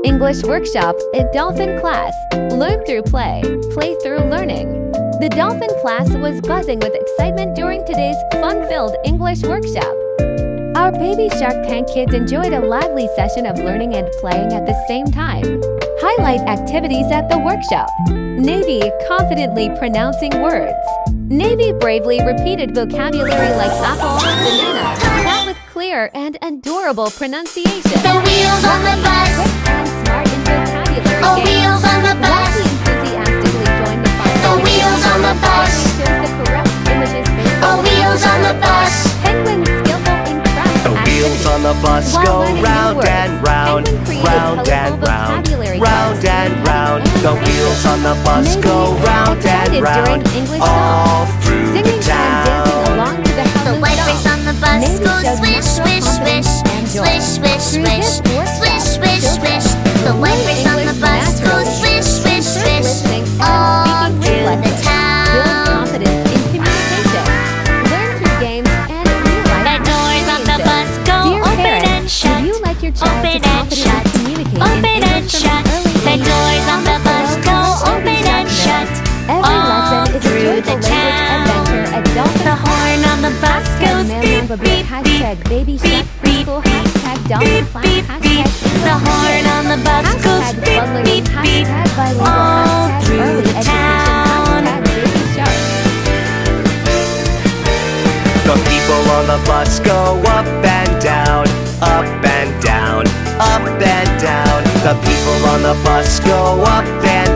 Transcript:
English workshop at Dolphin Class. Learn through play, play through learning. The Dolphin Class was buzzing with excitement during today's fun-filled English workshop. Our baby Shark Tank kids enjoyed a lively session of learning and playing at the same time. Highlight activities at the workshop. Navy confidently pronouncing words. Navy bravely repeated vocabulary like apple, banana, but with clear and adorable pronunciation. The wheels on the bus. Quick and smart in vocabulary Oh, games. wheels on the bus. Lottie enthusiastically joined the fun. The wheels on the bus. Shows the correct images based Oh, wheels on the bus. Penguin skillful in craft The wheels on the bus While go learning new round words, and round, Penguin created round colorful and round, vocabulary round cards. and round. The wheels on the bus Maybe go round and excited round, during English all songs. through the Singing and dancing town. along to the The Hallelujah white song. race on the bus Maybe goes shows swish, natural swish, swish, confidence and joy. swish, swish, Through swish, this workshop, swish, swish, children swish. The white learn race on the English bus goes naturally. swish, swish, Improve swish, listening and all speaking through the reflexes. Build town. confidence in communication. Learn through games and real-life The doors on the bus experiences. go Dear open parents, and shut. would you like your child Open to and confidently shut. communicate Open in and English from shut. an early The age? doors on the bus go open and shut. Every all lesson is a through joyful the language town. adventure at Dolphin The horn on the bus goes beep, beep, hashtag baby beep, shark beep, preschool hashtag Dolphin beep, Class beep, hashtag beep. The English horn kids, on the bus goes hashtag beep, fun beep, learning, beep. hashtag bilingual, All hashtag through early the education, town. hashtag baby shark. The people on the bus go up and down, up and down, up and down. The people on the bus go up and